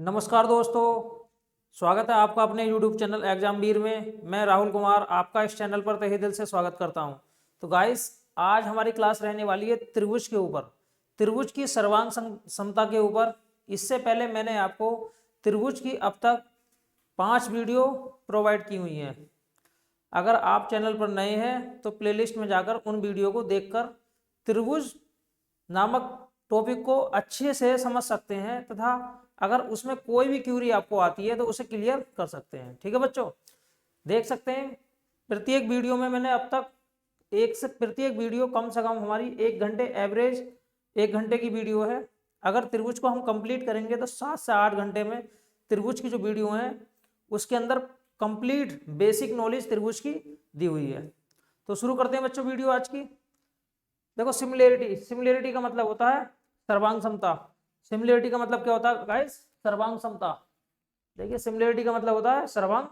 नमस्कार दोस्तों, स्वागत है आपका अपने YouTube चैनल एग्जाम वीर में। मैं राहुल कुमार आपका इस चैनल पर तहे दिल से स्वागत करता हूं। तो गाइस, आज हमारी क्लास रहने वाली है त्रिभुज के ऊपर, त्रिभुज की सर्वांग समता के ऊपर। इससे पहले मैंने आपको त्रिभुज की अब तक 5 वीडियो प्रोवाइड की हुई हैं। अगर आप चैनल पर नए हैं तो प्लेलिस्ट में जाकर उन वीडियो को देखकर त्रिभुज नामक टॉपिक को अच्छे से समझ सकते हैं तथा अगर उसमें कोई भी क्यूरी आपको आती है तो उसे क्लियर कर सकते हैं। ठीक है बच्चों, देख सकते हैं प्रत्येक वीडियो में मैंने अब तक प्रत्येक वीडियो कम से कम हमारी 1 घंटे एवरेज 1 घंटे की वीडियो है। अगर त्रिभुज को हम कंप्लीट करेंगे तो 7 से 8 घंटे में त्रिभुज की जो वीडियो है उसके अंदर कंप्लीट बेसिक नॉलेज त्रिभुज की दी हुई है। तो शुरू करते हैं बच्चों वीडियो आज की। देखो, सिमिलरिटी का मतलब होता है सर्वांग समता। सिमिलरिटी का मतलब क्या होता है गाइस? सर्वांग समता। देखिए, सिमिलरिटी का मतलब होता है सर्वांग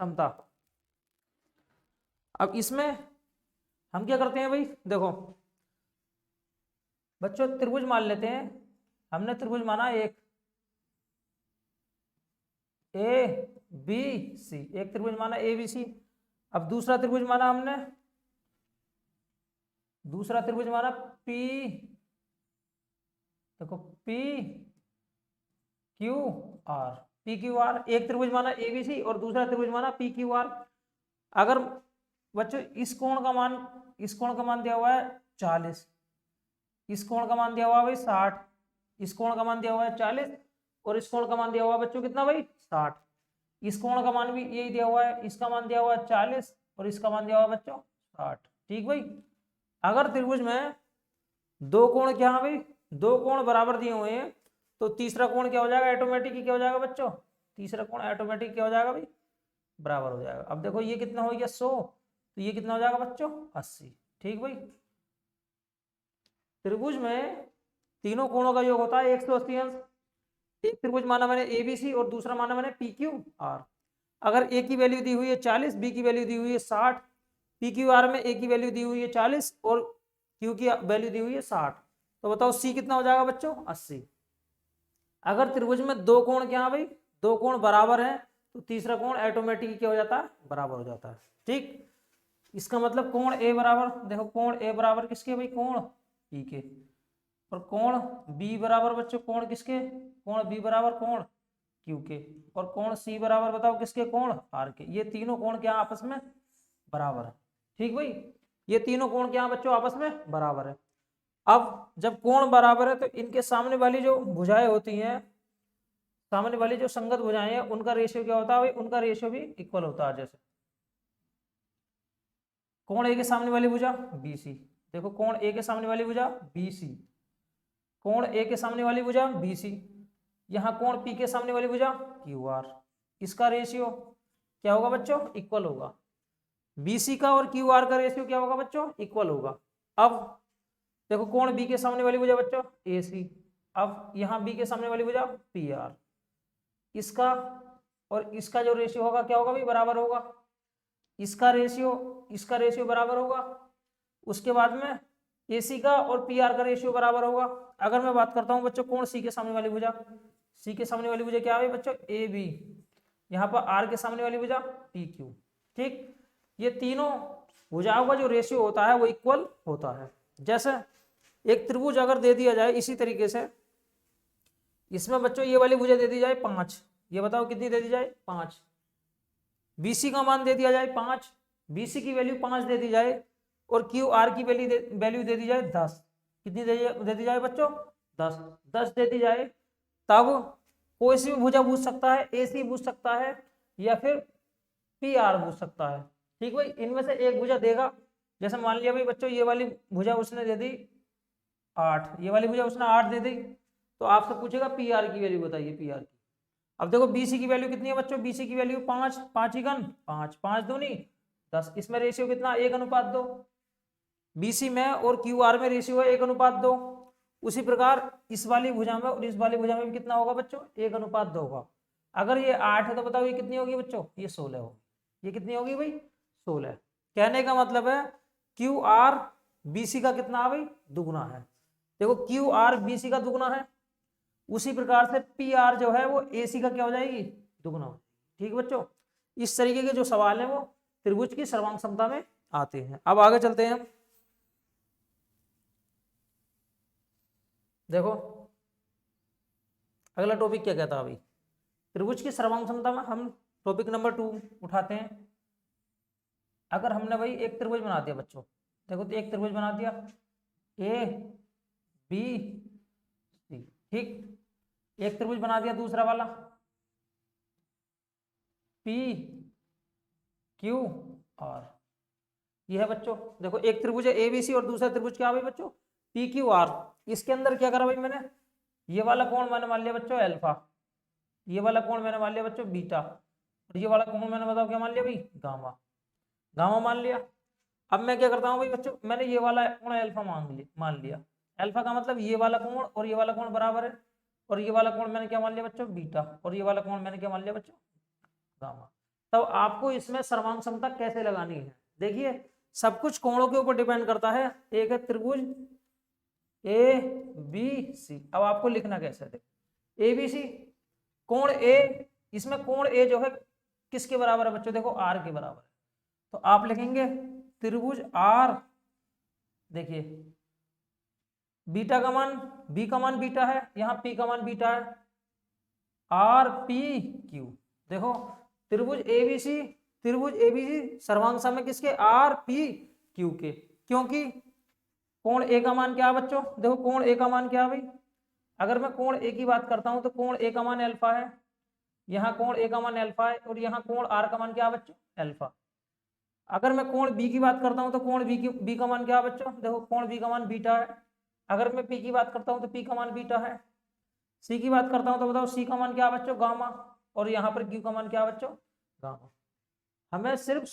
समता। अब इसमें हम क्या करते हैं भाई? देखो बच्चों, त्रिभुज मान लेते हैं। हमने त्रिभुज माना एक ए बी सी, एक त्रिभुज माना ए बी सी। अब दूसरा त्रिभुज माना हमने, दूसरा त्रिभुज माना पी, देखो P Q are, P Q are. एक त्रिभुज माना एबीसी और दूसरा त्रिभुज माना पी क्यू आर। अगर बच्चों इस कोण का मान दिया हुआ है 40, इस कोण का मान दिया हुआ है भाई 60, इस कोण का मान दिया हुआ है 40 और इस कोण का मान दिया हुआ है बच्चों कितना भाई? 60। इस कोण का मान भी यही दिया हुआ है, इसका मान दिया हुआ है 40 और इसका मान दिया हुआ है बच्चों 60। ठीक भाई। अगर त्रिभुज में दो कोण क्या है भाई? दो कोण बराबर दिए हुए हैं तो तीसरा कोण क्या हो जाएगा? ऑटोमेटिक क्या हो जाएगा बच्चों? तीसरा कोण ऑटोमेटिक क्या हो जाएगा भाई? बराबर हो जाएगा। अब देखो ये कितना हो गया 100, तो ये कितना हो जाएगा बच्चों? 80। ठीक भाई। त्रिभुज में तीनों कोणों का योग होता है 180 अंश। एक त्रिभुज माना मैंने एबीसी और दूसरा माना मैंने पी क्यू आर। अगर ए की वैल्यू दी हुई है 40, बी की वैल्यू दी हुई है 60, पी क्यू आर में ए की वैल्यू दी हुई है 40 और क्यू की वैल्यू दी हुई है 60, तो बताओ सी कितना हो जाएगा बच्चों? 80। अगर त्रिभुज में दो कोण क्या है भाई? दो कोण बराबर हैं तो तीसरा कोण ऑटोमेटिक क्या हो जाता है? बराबर हो जाता है। ठीक। इसका मतलब कोण ए बराबर, देखो कोण ए बराबर किसके भाई? कोण पी के। और कोण बी बराबर बच्चों कोण किसके? कोण बी बराबर कोण क्यू के। और कोण सी बराबर बताओ किसके? कोण आर के। ये तीनों कोण क्या आपस में बराबर है। ठीक भाई, ये तीनों कोण क्या बच्चों आपस में बराबर है। अब जब कोण बराबर है तो इनके सामने वाली जो भुजाएं होती हैं, सामने वाली जो संगत भुजाएं हैं, उनका रेशियो क्या होता है भाई? उनका रेशियो भी इक्वल होता है। जैसे कोण ए के सामने वाली भुजा बीसी, देखो कोण ए के सामने वाली भुजा बीसी, कोण ए के सामने वाली भुजा बीसी, यहाँ कोण पी के सामने वाली भुजा क्यू आर। इसका रेशियो क्या होगा बच्चों? इक्वल होगा। बीसी का और क्यू आर का रेशियो क्या होगा बच्चों? इक्वल होगा। अब देखो कोण बी के सामने वाली भुजा बच्चों ए सी, अब यहाँ बी के सामने वाली भुजा पी आर, इसका और इसका जो रेशियो होगा क्या होगा भाई? बराबर होगा। इसका रेशियो बराबर होगा। उसके बाद में एसी का और पीआर का रेशियो बराबर होगा। अगर मैं बात करता हूं बच्चों कोण सी के सामने वाली भुजा, सी के सामने वाली भुजा क्या है बच्चों? ए बी, यहाँ पर आर के सामने वाली भुजा पी क्यू। ठीक। ये तीनों भुजाओं का जो रेशियो होता है वो इक्वल होता है। जैसे एक त्रिभुज अगर दे दिया जाए इसी तरीके से, इसमें बच्चों ये वाली भुजा दे दी जाए 5, ये बताओ कितनी दे दी जाए? 5। बीसी का मान दे दिया जाए 5, बीसी की वैल्यू 5 दे दी जाए और क्यू आर की वैल्यू दे दी जाए 10। कितनी दे दी जाए बच्चों? 10। 10 दे दी जाए तब कोई सी भी भुजा पूछ सकता है, ए सी पूछ सकता है या फिर पी आर पूछ सकता है। ठीक भाई, इनमें से एक भुजा देगा। जैसे मान लिया भाई बच्चों ये वाली भुजा उसने दे दी 8, ये वाली भुजा उसने 8 दे दी, तो आपसे पूछेगा पी आर की वैल्यू बताइए, पी आर की। अब देखो बीसी की वैल्यू कितनी है बच्चों? बीसी की वैल्यू 5, 5 ही गन 5, 5 दूनी 10। इसमें रेशियो कितना? 1:2। बीसी में और क्यू आर में रेशियो है 1:2। उसी प्रकार इस वाली भुजा में और इस वाली भुजा में भी कितना होगा बच्चों? 1:2 होगा। अगर ये 8 है तो बताओ ये कितनी होगी बच्चों? ये 16 होगी। ये कितनी होगी भाई? 16। कहने का मतलब है क्यू आर बीसी का कितना है भाई? दुगुना है। देखो क्यू आर बीसी का दुगुना है उसी प्रकार से पी आर जो है वो ए सी का क्या हो जाएगी, दुगुना हो जाएगी। ठीक बच्चों, इस तरीके के जो सवाल हैं वो त्रिभुज की सर्वांग क्षमता में आते हैं। अब आगे चलते हैं हम। देखो अगला टॉपिक क्या कहता है अभी, त्रिभुज की सर्वांग क्षमता में हम टॉपिक नंबर 2 उठाते हैं। अगर हमने भाई एक त्रिभुज बना दिया बच्चों, देखो तो एक त्रिभुज बना दिया ए बी सी, ठीक, एक त्रिभुज बना दिया दूसरा वाला पी क्यू आर, ये है बच्चों। देखो एक त्रिभुज है ए बी सी और दूसरा त्रिभुज क्या भाई बच्चों, पी क्यू आर। इसके अंदर क्या करा भाई मैंने, ये वाला कोण मैंने मान लिया बच्चों अल्फा, ये वाला कोण मैंने मान लिया बच्चों बीटा, और ये वाला कोण मैंने बताओ क्या मान लिया भाई, गामा, गामा मान लिया। अब मैं क्या करता हूँ भाई बच्चों, मैंने ये वाला कोण अल्फा मान लिया। अल्फा का मतलब ये वाला कोण और ये वाला कोण बराबर है, और ये वाला कोण मैंने क्या मान लिया बच्चों बीटा, और ये वाला कोण मैंने क्या मान लिया बच्चों गामा। तब आपको इसमें सर्वांग क्षमता कैसे लगानी है, देखिए सब कुछ कोणों के ऊपर डिपेंड करता है। एक है त्रिभुज ए बी सी, अब आपको लिखना कैसे है, देखो ए बी सी कोण ए, इसमें कोण ए जो है किसके बराबर है बच्चों, देखो आर के बराबर है। तो आप लिखेंगे त्रिभुज आर, देखिए बीटा का मान, बी का मान बीटा है, यहाँ पी का मान बीटा है, आर पी क्यू। देखो त्रिभुज एबीसी, त्रिभुज एबीसी सर्वांग समय किसके, आर पी क्यू के, क्योंकि कोण ए का मान क्या है बच्चों, देखो कोण ए का मान क्या है भाई, अगर मैं कोण ए की बात करता हूं तो कोण ए का मान अल्फा है, यहाँ कोण ए का मान अल्फा है, और यहाँ कोण आर का मान क्या है बच्चों अल्फा। अगर मैं कोण बी की बात करता हूं तो कोण बी का मान क्या है बच्चों, देखो कोण बी का मान बीटा है। अगर मैं पी की बात करता हूं तो पी का मान बीटा है। सी की बात करता हूं तो बताओ सी का मान क्या है बच्चों गामा, और यहाँ पर क्यू का मान क्या है बच्चों गामा। हमें सिर्फ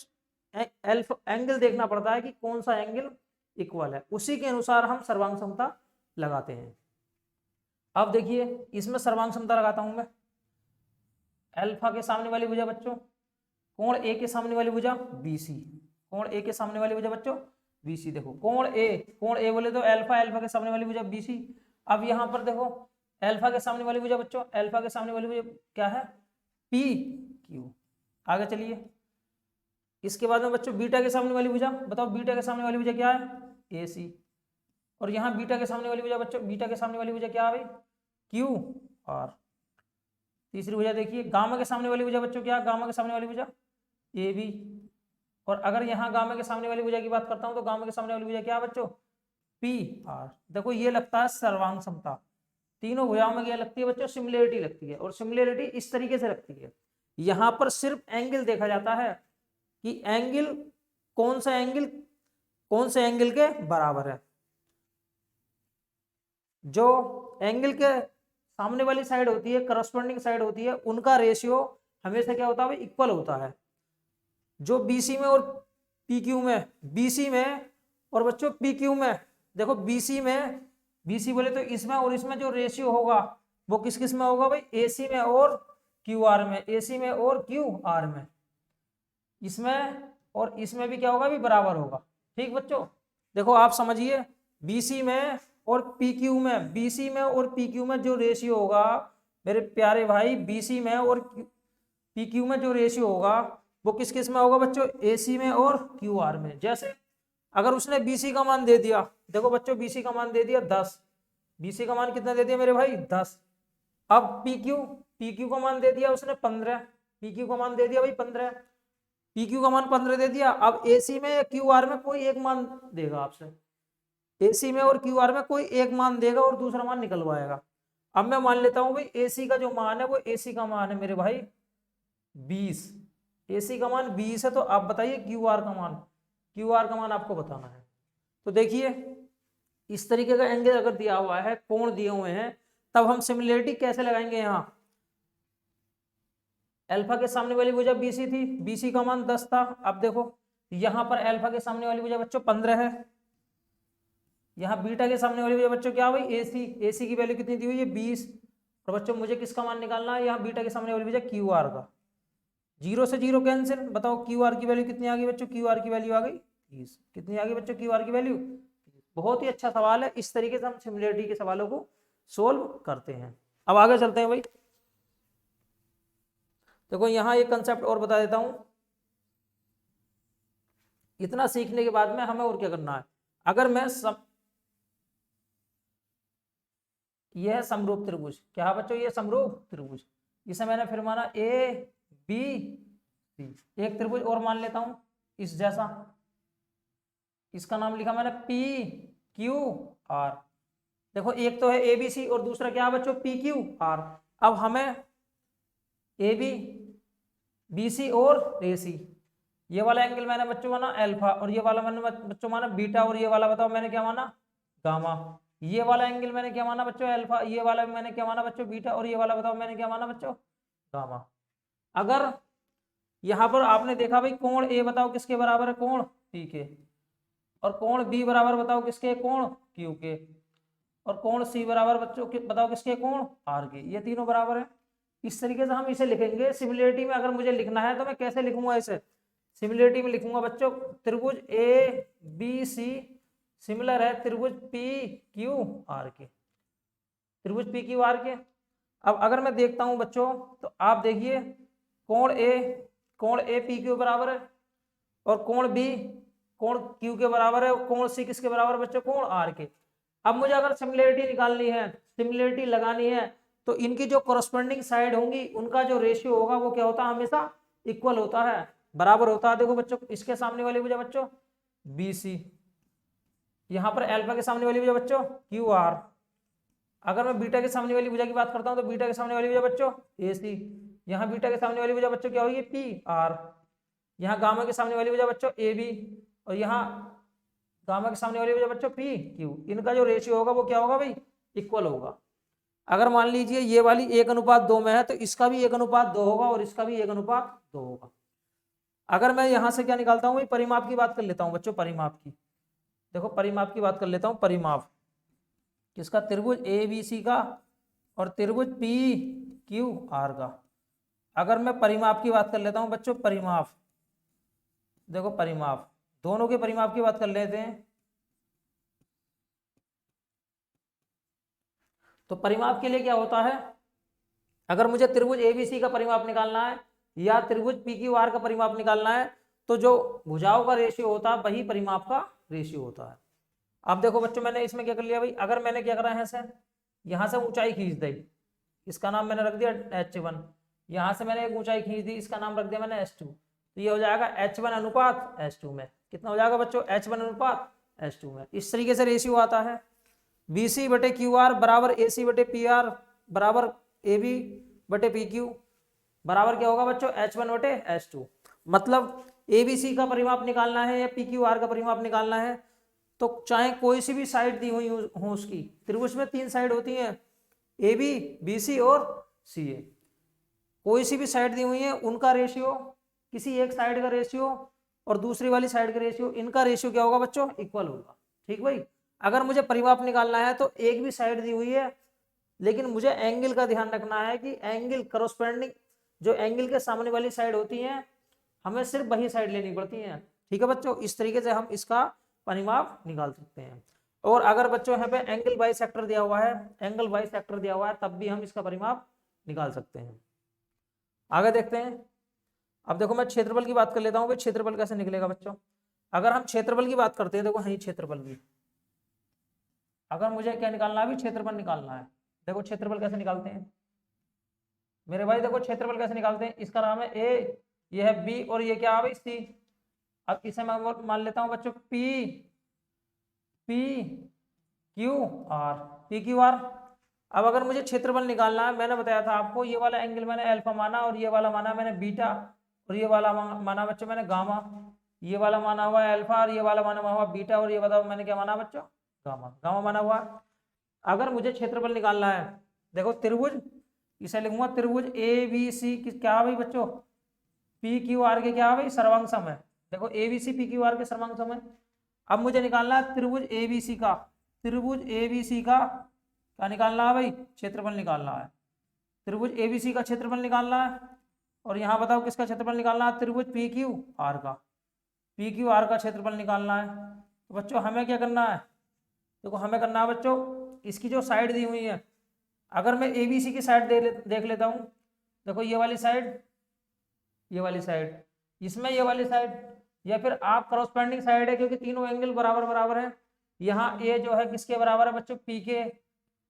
एंगल देखना पड़ता है कि कौन सा एंगल इक्वल है, उसी के अनुसार हम सर्वांग क्षमता लगाते हैं। अब देखिए इसमें सर्वांग क्षमता लगाता हूं मैं, अल्फा के सामने वाली भुजा बच्चों, कोण ए के सामने वाली भुजा बीसी, कोण ए के सामने वाली भुजा बच्चों बीसी। देखो कोण ए बोले तो अल्फा, अल्फा के सामने वाली भुजा बीसी। अब यहाँ पर देखो अल्फा के सामने वाली भुजा बच्चों, अल्फा के सामने वाली भुजा क्या है पी क्यू। आगे चलिए, इसके बाद में बच्चों बीटा के सामने वाली भुजा, बताओ बीटा के सामने वाली भुजा क्या है ए सी, और यहाँ बीटा के सामने वाली भुजा बच्चों, बीटा के सामने वाली भुजा क्या है भाई क्यू आर। तीसरी भुजा देखिए गामा के सामने वाली भुजा बच्चों क्या है, गामा के सामने वाली भुजा ए बी, और अगर यहाँ गामा के सामने वाली भुजा की बात करता हूँ तो गामा के सामने वाली भुजा क्या है बच्चों पी आर। देखो ये लगता है सर्वांग क्षमता, तीनों भुजाओं में क्या लगती है बच्चों सिमिलरिटी लगती है, और सिमिलरिटी इस तरीके से लगती है, यहाँ पर सिर्फ एंगल देखा जाता है कि एंगल कौन से एंगल के बराबर है। जो एंगल के सामने वाली साइड होती है, करस्पॉन्डिंग साइड होती है, उनका रेशियो हमेशा क्या होता है इक्वल होता है। जो बीसी में और पीक्यू में, बीसी में और बच्चों पीक्यू में, देखो बीसी बोले तो इसमें और इसमें जो रेशियो होगा वो किस किस में होगा भाई, एसी में और क्यू आर में, एसी में और क्यू आर में, इसमें और इसमें भी क्या होगा भी बराबर होगा। ठीक बच्चों, देखो आप समझिए बीसी में और पीक्यू में, बीसी में और पीक्यू में जो रेशियो होगा मेरे प्यारे भाई, बीसी में और पीक्यू में जो रेशियो होगा वो किस किस में होगा बच्चों, एसी में और क्यू आर में। जैसे अगर उसने बीसी का मान दे दिया, देखो बच्चों बीसी का मान दे दिया 10, बीसी का मान कितना दे दिया मेरे भाई 10। अब पीक्यू का मान दे दिया उसने 15, पीक्यू का मान दे दिया भाई 15, पीक्यू का मान 15 दे दिया। अब एसी में या क्यू आर में कोई एक मान देगा आपसे, एसी में और क्यू आर में कोई एक मान देगा और दूसरा मान निकलवाएगा। अब मैं मान लेता हूं भाई एसी का जो मान है वो एसी का मान है मेरे भाई 20, एसी का मान 20 है। तो आप बताइए क्यू आर का मान आपको बताना है। तो देखिए इस तरीके का एंगल अगर दिया हुआ है, कोण दिए हुए हैं, तब हम सिमिलरिटी कैसे लगाएंगे। यहाँ अल्फा के सामने वाली भुजा बीसी थी, बीसी का मान 10 था। अब देखो यहाँ पर अल्फा के सामने वाली भुजा बच्चों 15 है, यहाँ बीटा के सामने वाली भुजा बच्चों क्या हुई एसी की वैल्यू कितनी दी हुई है 20। और बच्चों मुझे किसका मान निकालना है, यहाँ बीटा के सामने वाली भुजा क्यू आर का, 0 से 0 कैंसिल। बताओ क्यू आर की वैल्यू कितनी आ गई बच्चों, क्यू आर की वैल्यू आ गई 30। कितनी आ गई बच्चों क्यू आर की वैल्यू। बहुत ही अच्छा सवाल है, इस तरीके से हम सिमिलरिटी के सवालों को सोल्व करते हैं। अब आगे चलते हैं भाई। देखो यहाँ एक कंसेप्ट और बता देता हूं। इतना सीखने के बाद में हमें और क्या करना है, अगर मैं यह है समरूप त्रिभुज, क्या है बच्चों, ये समरूप त्रिभुज, इसे मैंने फिर माना ए बी सी। एक त्रिभुज और मान लेता हूं इस जैसा, इसका नाम लिखा मैंने पी क्यू आर। देखो एक तो है ए बी सी और दूसरा क्या है बच्चों, पी क्यू आर। अब हमें ए बी, बी सी और ए सी, ये वाला एंगल मैंने बच्चों माना अल्फा, और ये वाला मैंने बच्चों माना बीटा, और ये वाला बताओ मैंने क्या माना, गामा। ये वाला एंगल मैंने क्या माना बच्चों, अल्फा, ये वाला मैंने क्या माना बच्चों, बीटा, और ये वाला बताओ मैंने क्या माना बच्चों, गामा। अगर यहां पर आपने देखा भाई कोण ए बताओ किसके बराबर है, कोण पी के, और कोण बी बराबर बताओ किसके, कोण क्यू के, और कोण सी बराबर बच्चों बताओ किसके, कोण आर के। ये तीनों बराबर है। इस तरीके से हम इसे लिखेंगे। सिमिलरिटी में अगर मुझे लिखना है तो मैं कैसे लिखूंगा इसे, सिमिलरिटी में लिखूंगा बच्चों, त्रिभुज ए बी सी सिमिलर है त्रिभुज पी क्यू आर के, त्रिभुज पी क्यू आर के। अब अगर मैं देखता हूं बच्चों, तो आप देखिए कोण ए पी क्यू बराबर है, और कोण बी कोण क्यू के बराबर है, और कोण सी किसके बराबर बच्चों, कोण आर के। अब मुझे अगर सिमिलरिटी निकालनी है, सिमिलरिटी लगानी है, तो इनकी जो कोरस्पोंडिंग साइड होंगी उनका जो रेशियो होगा वो क्या होता है, हमेशा इक्वल होता है, बराबर होता है। देखो बच्चों इसके सामने वाली भुजा बच्चों बी सी, यहां पर अल्फा के सामने वाली भुजा बच्चों क्यू आर। अगर मैं बीटा के सामने वाली भुजा की बात करता हूं तो बीटा के सामने वाली भुजा बच्चों ए सी, यहाँ बीटा के सामने वाली भुजा बच्चों क्या होगी, पी आर। यहाँ गामा के सामने वाली भुजा बच्चों ए बी, और यहाँ गामा के सामने वाली भुजा बच्चों पी क्यू। इनका जो रेशियो होगा वो क्या होगा भाई, इक्वल होगा। अगर मान लीजिए ये वाली 1:2 में है तो इसका भी 1:2 होगा, और इसका भी 1:2 होगा। अगर मैं यहां से क्या निकालता हूं, परिमाप की बात कर लेता हूं बच्चों, परिमाप की। देखो परिमाप की बात कर लेता हूं, परिमाप किसका, त्रिभुज ए बी सी का और त्रिभुज पी क्यू आर का। अगर मैं परिमाप की बात कर लेता हूं बच्चों, परिमाप, देखो परिमाप, दोनों के परिमाप की बात कर लेते हैं। तो परिमाप के लिए क्या होता है, अगर मुझे त्रिभुज एबीसी का परिमाप निकालना है या त्रिभुज पी क्यू आर का परिमाप निकालना है, तो जो भुजाओं का रेशियो होता है वही परिमाप का रेशियो होता है। अब देखो बच्चों मैंने इसमें क्या कर लिया भाई, अगर मैंने क्या करा है, यहाँ से ऊंचाई खींच दी, इसका नाम मैंने रख दिया h1, यहाँ से मैंने एक ऊंचाई खींच दी, इसका नाम रख दिया मैंने h2, तो ये हो जाएगा h1 अनुपात h2 में। कितना हो जाएगा बच्चों, h1 अनुपात h2 में। इस तरीके से रेशियो आता है। BC बटे QR बराबर AC बटे PR बराबर AB बटे PQ बराबर क्या होगा बच्चों, H1 बटे H2। मतलब ABC का परिमाप निकालना है या PQR का परिमाप निकालना है, तो चाहे कोई सी भी साइड दी हुई हो उसकी, त्रिभुज में 3 साइड होती हैं, AB BC और CA, कोई सी भी साइड दी हुई है, उनका रेशियो, किसी एक साइड का रेशियो और दूसरी वाली साइड का रेशियो, इनका रेशियो क्या होगा बच्चों, इक्वल होगा। ठीक भाई। अगर मुझे परिमाप निकालना है तो एक भी साइड दी हुई है, लेकिन मुझे एंगल का ध्यान रखना है कि एंगल करोस्पेंडिंग, जो एंगल के सामने वाली साइड होती है हमें सिर्फ वही साइड लेनी पड़ती है। ठीक है बच्चों, इस तरीके से हम इसका परिमाप निकाल सकते हैं। और अगर बच्चों यहाँ पे एंगल बाइसेक्टर दिया हुआ है, एंगल बाइसेक्टर दिया हुआ है, तब भी हम इसका परिमाप निकाल सकते हैं। आगे देखते हैं। अब देखो मैं क्षेत्रफल की बात कर लेता हूँ भाई, क्षेत्रफल कैसे निकलेगा बच्चों। अगर हम क्षेत्रफल की बात करते हैं, देखो यही क्षेत्रफल भी, अगर मुझे क्या निकालना है, भी क्षेत्रफल निकालना है। देखो क्षेत्रफल कैसे निकालते हैं मेरे भाई, देखो क्षेत्रफल कैसे निकालते हैं। इसका नाम है ए, ये है बी, और ये क्या है भाई सी। अब इसे मैं मान लेता हूं बच्चों P P Q are, P Q are. अब अगर मुझे क्षेत्रफल निकालना है, मैंने बताया था आपको, ये वाला एंगल मैंने अल्फा माना, और ये वाला माना मैंने बीटा, और ये वाला माना बच्चों मैंने गामा। ये वाला माना हुआ है अल्फा, और ये वाला माना हुआ बीटा, और ये बताओ मैंने क्या माना बच्चों, गामा, गामा माना हुआ। अगर मुझे क्षेत्रफल निकालना है, देखो त्रिभुज, इसे लिखूंगा त्रिभुज ए बी सी, क्या भाई बच्चों, पी क्यू आर के क्या भाई सर्वांग सम है। देखो A B C P Q R के सर्वांग सम है। अब मुझे निकालना है त्रिभुज ए बी सी का, त्रिभुज ए बी सी का क्या निकालना है भाई, क्षेत्रफल निकालना है। त्रिभुज ए बी सी का क्षेत्रफल निकालना है, और यहाँ बताओ किसका क्षेत्रफल निकालना है, त्रिभुज पी क्यू आर का, पी क्यू आर का क्षेत्रफल निकालना है। तो बच्चों हमें क्या करना है, देखो हमें करना है बच्चों, इसकी जो साइड दी हुई है अगर मैं ABC की साइड देख लेता हूँ, देखो ये वाली साइड, ये वाली साइड, इसमें ये वाली साइड, या फिर आप करस्पॉन्डिंग साइड है क्योंकि तीनों एंगल बराबर बराबर है। यहाँ A जो है किसके बराबर है बच्चों, P के,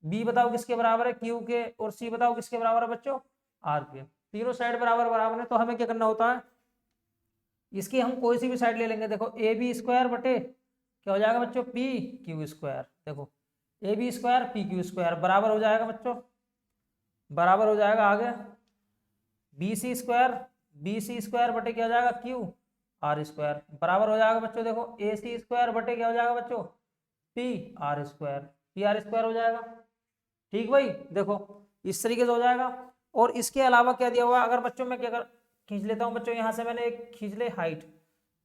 B बताओ किसके बराबर है, Q के, और C बताओ किसके बराबर है बच्चों, R के। तीनों साइड बराबर बराबर है, तो हमें क्या करना होता है, इसकी हम कोई सी भी साइड ले लेंगे। देखो AB स्क्वायर बटे क्या हो जाएगा बच्चों, PQ स्क्वायर। देखो AB स्क्वायर PQ स्क्वायर बराबर हो जाएगा बच्चों, बराबर हो जाएगा आगे BC स्क्वायर बटे क्या हो जाएगा, QR स्क्वायर बराबर हो जाएगा बच्चों। देखो AC स्क्वायर बटे क्या हो जाएगा बच्चों, PR स्क्वायर, PR स्क्वायर हो जाएगा। ठीक भाई, देखो इस तरीके से हो जाएगा। और इसके अलावा क्या दिया हुआ, अगर बच्चों मैं क्या कर खींच लेता हूँ बच्चों, यहाँ से मैंने एक खींच ले हाइट,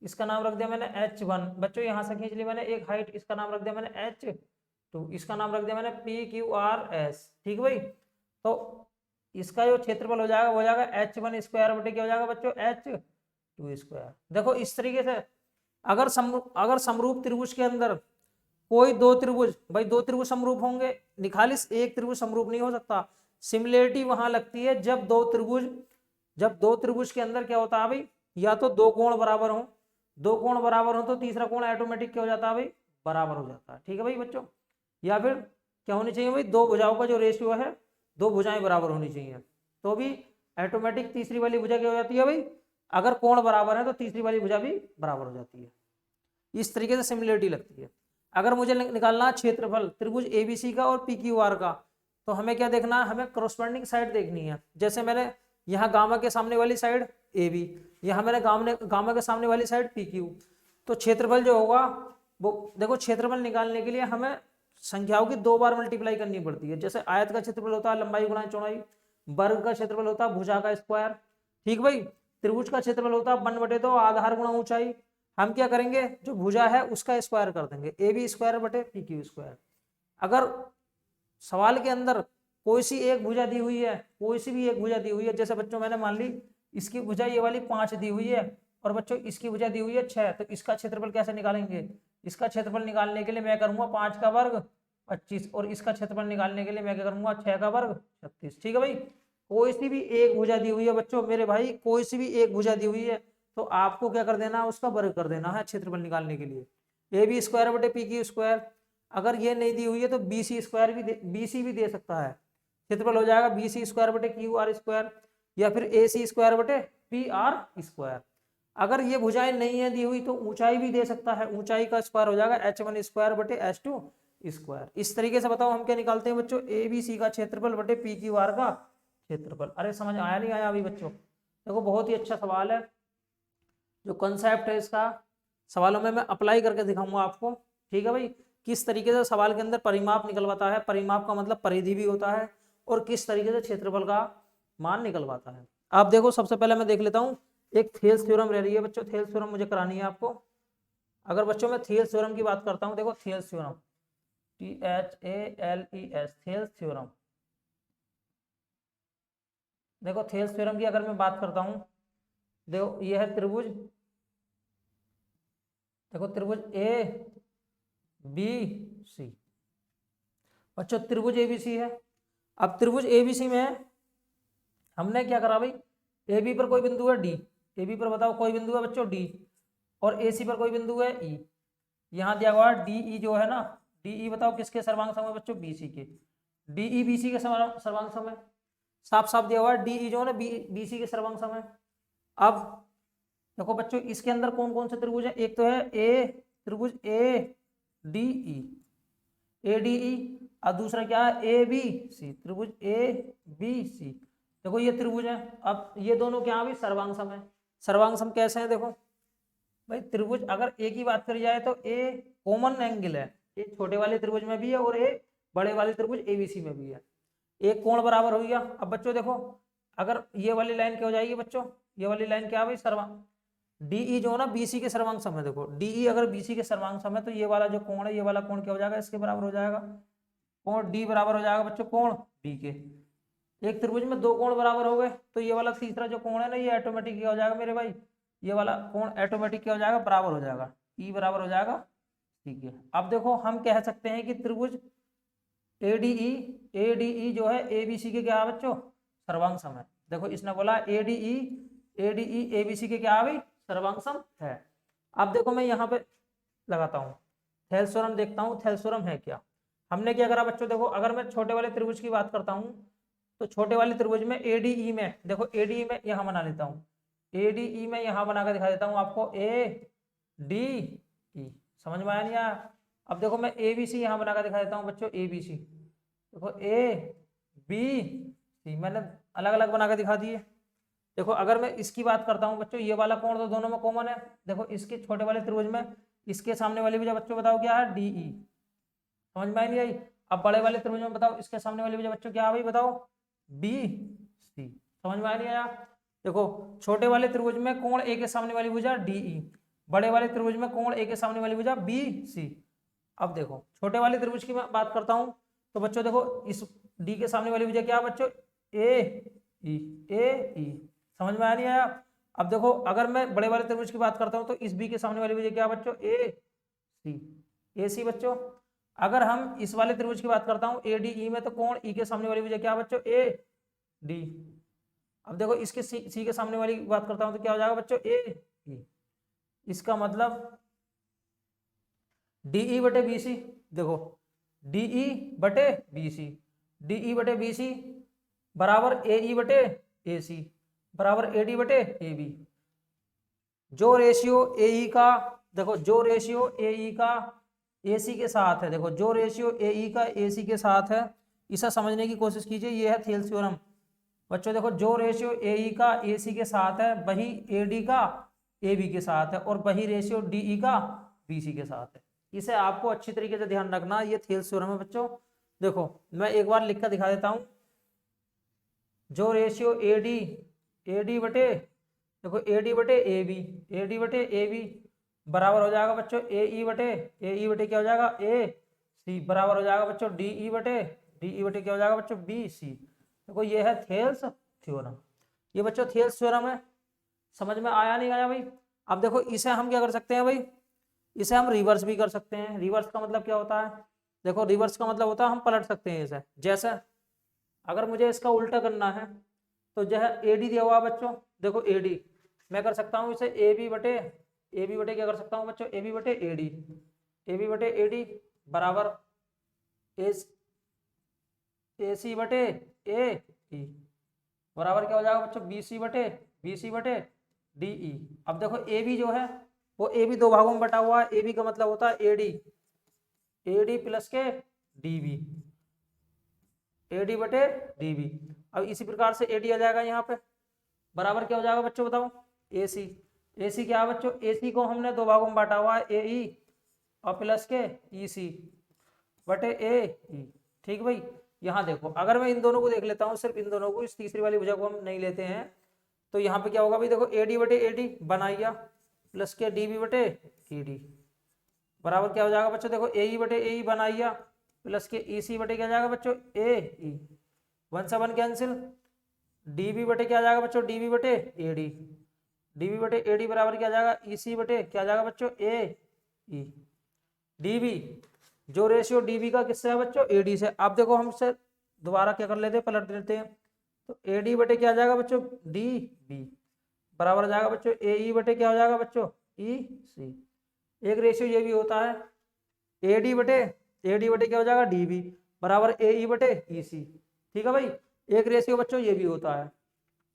इसका नाम रख दिया मैंने H1 बच्चों, यहाँ से खींच ली मैंने एक हाइट, इसका नाम रख दिया मैंने H2, इसका नाम रख दिया मैंने PQRS। ठीक भाई, तो इसका जो क्षेत्रफल हो जाएगा वो हो जाएगा H1 स्क्वायर बटे क्या हो जाएगा बच्चों, H2 स्क्वायर। देखो इस तरीके से अगर समरूप त्रिभुज के अंदर कोई दो त्रिभुज, भाई दो त्रिभुज समरूप होंगे, निखालिस एक त्रिभुज समरूप नहीं हो सकता। सिमिलरिटी वहां लगती है जब दो त्रिभुज के अंदर क्या होता है भाई, या तो दो कोण बराबर हो, दो कोण बराबर हो तो तीसरा कोण ऑटोमेटिक क्या हो जाता है भाई, बराबर हो जाता है। ठीक है भाई बच्चों, या फिर क्या होनी चाहिए भाई, दो भुजाओं का जो रेशियो है, दो भुजाएं बराबर होनी चाहिए, तो भी ऑटोमेटिक तीसरी वाली भुजा क्या हो जाती है भाई, अगर कोण बराबर है तो तीसरी वाली भुजा भी बराबर हो जाती है। इस तरीके से सिमिलरिटी लगती है। अगर मुझे निकालना है क्षेत्रफल त्रिभुज ABC का और PQR का, तो हमें क्या देखना है, हमें करस्पॉन्डिंग साइड देखनी है। जैसे मैंने यहाँ गामा के सामने वाली साइड AB, यहाँ मैंने गामा के सामने वाली साइड PQ, तो क्षेत्रफल जो होगा वो देखो, क्षेत्रफल निकालने के लिए हमें संख्याओं की दो बार मल्टीप्लाई करनी पड़ती है। जैसे आयत का क्षेत्रफल होता है लंबाई गुणा चौड़ाई, वर्ग का क्षेत्रफल होता है भुजा का स्क्वायर। ठीक भाई, त्रिभुज का क्षेत्रफल होता है 1/2 आधार गुणा ऊंचाई। हम क्या करेंगे, जो भुजा है उसका स्क्वायर कर देंगे, AB स्क्वायर बटे PQ स्क्वायर। अगर सवाल के अंदर कोई सी एक भुजा दी हुई है, कोई सी भी एक भुजा दी हुई है, जैसे बच्चों मैंने मान ली इसकी भुजा ये वाली 5 दी हुई है, और बच्चों इसकी भुजा दी हुई है 6, तो इसका क्षेत्रफल कैसे निकालेंगे, इसका क्षेत्रफल निकालने के लिए मैं करूंगा 5 का वर्ग 25, और इसका क्षेत्रफल निकालने के लिए मैं क्या करूंगा 6 का वर्ग 36। ठीक है भाई, कोई सी भी एक भुजा दी हुई है बच्चों, मेरे भाई कोई सी भी एक भुजा दी हुई है, तो आपको क्या कर देना है, उसका वर्ग कर देना है क्षेत्रफल निकालने के लिए। AB स्क्वायर बटे PQ स्क्वायर। अगर ये नहीं दी हुई है तो BC स्क्वायर भी BC भी दे सकता है, क्षेत्रफल हो जाएगा BC स्क्वायर बटे QR स्क्वायर, या फिर AC स्क्वायर बटे PR स्क्वायर। अगर ये भुजाएं नहीं है दी हुई तो ऊंचाई भी दे सकता है, ऊंचाई का स्क्वायर हो जाएगा H1 स्क्वायर बटे H2 स्क्वायर। इस तरीके से बताओ हम क्या निकालते हैं बच्चों, ABC का क्षेत्रफल बटे PQR का क्षेत्रफल। अरे समझ आया नहीं आया अभी बच्चों, देखो बहुत ही अच्छा सवाल है, जो कंसेप्ट है इसका सवालों में मैं अप्लाई करके दिखाऊंगा आपको। ठीक है भाई, किस तरीके से सवाल के अंदर परिमाप निकलवाता है, परिमाप का मतलब परिधि भी होता है, और किस तरीके से क्षेत्रफल का मान निकलवाता है। आप देखो सबसे पहले मैं देख लेता हूँ, एक थेल्स थ्योरम रह रही है बच्चों, थेल्स थ्योरम मुझे करानी है आपको। अगर बच्चों मैं थेल्स थ्योरम की बात करता हूँ, देखो Thales theorem THALES Thales theorem, देखो थेल्स थ्योरम की अगर मैं बात करता हूँ, देखो ये है त्रिभुज, देखो त्रिभुज ABC, अच्छा त्रिभुज ABC है। अब त्रिभुज ABC में हमने क्या करा भाई, AB पर कोई बिंदु है D, AB पर बताओ कोई बिंदु है बच्चों D, और AC पर कोई बिंदु है E। यहाँ दिया हुआ DE जो है ना, DE बताओ किसके सर्वांग सम है बच्चों, BC के। DE BC के सर्वांग सम है, साफ साफ दिया हुआ है DE जो है ना BC के सर्वांग सम है। अब देखो बच्चों इसके अंदर कौन कौन से त्रिभुज है, एक तो है त्रिभुज ADE, और दूसरा क्या है ABC, त्रिभुज ABC। देखो ये त्रिभुज है, अब ये दोनों क्या है सर्वांग सम है। सर्वांग सम कैसे है, देखो भाई त्रिभुज अगर ए की बात करी जाए तो ए कॉमन एंगल है, ए छोटे वाले त्रिभुज में भी है और ए बड़े वाले त्रिभुज ABC में भी है। एक कोण बराबर हो गया। अब बच्चों देखो अगर ये वाली लाइन क्या हो जाएगी बच्चों, ये वाली लाइन क्या है भाई, सर्वांग DE जो है ना BC के सर्वांग सम है। देखो DE अगर BC के सर्वांग सम है तो ये वाला जो कोण है, ये वाला कोण क्या हो जाएगा, इसके बराबर हो जाएगा, कोण D बराबर हो जाएगा बच्चों कोण B के। एक त्रिभुज में दो कोण बराबर हो गए, तो ये वाला तीसरा जो कोण है ना, ये ऑटोमेटिक क्या हो जाएगा मेरे भाई, ये वाला कोण ऑटोमेटिक क्या हो जाएगा, बराबर हो जाएगा, E बराबर हो जाएगा। ठीक है, अब देखो हम कह सकते हैं कि त्रिभुज ADE ADE जो है ABC के क्या है बच्चों, सर्वांग सम है। देखो इसने बोला ADE ABC के क्या है भाई, सर्वांग सम है। अब देखो मैं यहाँ पे लगाता हूँ थेल्स थ्योरम, देखता हूँ थेल्स थ्योरम है क्या। हमने क्या करा बच्चों, देखो अगर मैं छोटे वाले त्रिभुज की बात करता हूँ तो छोटे वाले त्रिभुज में ADE में, देखो ADE में यहाँ बना लेता हूँ, ADE में यहाँ बनाकर दिखा देता हूँ आपको ADE, समझ में आया नहीं आया। अब देखो मैं ABC यहाँ बनाकर दिखा देता हूँ बच्चों, ABC देखो ABC मैंने अलग अलग बनाकर दिखा दिए। देखो अगर मैं इसकी बात करता हूँ बच्चों, ये वाला कोण तो दोनों में कॉमन है। देखो इसके छोटे वाले त्रिभुज में इसके सामने वाली भुजा बच्चों बताओ क्या है, DE, समझ में नहीं आई। अब बड़े वाले त्रिभुज में बताओ इसके सामने वाली भुजा बच्चों क्या है भाई, बताओ BC, समझ में नहीं आया। देखो छोटे वाले त्रिभुज में कोण A के सामने वाली भुजा DE, बड़े वाले त्रिभुज में कोण A के सामने वाली भुजा BC। अब देखो छोटे वाले त्रिभुज की मैं बात करता हूं तो बच्चों देखो इस D के सामने वाली भुजा क्या है बच्चों, AE, समझ में आ नहीं आया। अब देखो अगर मैं बड़े वाले त्रिभुज की बात करता हूं तो इस B के सामने वाली भुजा क्या है बच्चों, AC बच्चों। अगर हम इस वाले त्रिभुज की बात करता हूं ADE में तो कोण E के सामने वाली भुजा क्या है बच्चों, AD। अब देखो इसके C के सामने वाली बात करता हूं तो क्या हो जाएगा बच्चों, AE। इसका मतलब DE बटे BC, देखो DE बटे BC, DE बटे BC बराबर AE बटे AC बराबर AD बटे AB। जो रेशियो AE का, देखो जो रेशियो AE का AC के साथ है, देखो जो रेशियो AE का AC के साथ है, इसे समझने की कोशिश कीजिए। ये है थेल्स थ्योरम बच्चों। देखो जो रेशियो AE का AC के साथ है वही AD का AB के साथ है, और वही रेशियो DE का BC के साथ है। इसे आपको अच्छी तरीके से ध्यान रखना, ये थेल्स थ्योरम है बच्चों। देखो मैं एक बार लिख कर दिखा देता हूं, जो रेशियो AD बटे, देखो AD बटे AB बराबर हो जाएगा बच्चों AE बटे क्या हो जाएगा, AC बराबर हो जाएगा बच्चों DE बटे क्या हो जाएगा बच्चों, BC। देखो ये है थेल्स थ्योरम, ये बच्चों थेल्स थ्योरम है। समझ में आया नहीं आया भाई। अब देखो इसे हम क्या कर सकते हैं भाई, इसे हम रिवर्स भी कर सकते हैं। रिवर्स का मतलब क्या होता है, देखो रिवर्स का मतलब होता है हम पलट सकते हैं इसे। जैसे अगर मुझे इसका उल्टा करना है तो जो है AD दिया हुआ बच्चों, देखो AD मैं कर सकता हूँ इसे AB बटे क्या कर सकता हूँ बच्चों, AB बटे AD बराबर AC बटे AE बराबर क्या हो जाएगा बच्चों, BC बटे DE। अब देखो AB जो है वो AB दो भागों में बटा हुआ है, AB का मतलब होता है AD प्लस के AD बटे DB। अब इसी प्रकार से AD आ जाएगा यहाँ पे, बराबर क्या हो जाएगा बच्चों बताओ, AC क्या है बच्चों, AC को हमने दो भागों में बांटा हुआ है, AE और प्लस के EC बटे AE। ठीक भाई। यहाँ देखो अगर मैं इन दोनों को देख लेता हूँ, सिर्फ इन दोनों को, इस तीसरी वाली भुजा को हम नहीं लेते हैं, तो यहाँ पे क्या होगा भाई, देखो AD बटे AD बनाइया प्लस के DB बटे ED बराबर क्या हो जाएगा बच्चों, देखो AE बटे AE बनाइया प्लस के EC बटे क्या जाएगा बच्चों, AE 1 से 1 कैंसिल, DB बटे क्या जाएगा बच्चों, DB बटे AD बराबर क्या जाएगा, EC बटे क्या जाएगा बच्चों, AE। DB जो रेशियो DB का किससे है बच्चों, AD से। अब देखो हम से दोबारा क्या कर लेते हैं, पलट देते हैं, तो AD बटे क्या जाएगा बच्चों, DB बराबर जाएगा बच्चों AE बटे क्या हो जाएगा बच्चों, EC। एक रेशियो ये भी होता है AD बटे क्या हो जाएगा, DB बराबर AE बटे EC। ठीक है भाई। एक रेशियो बच्चों ये भी होता है,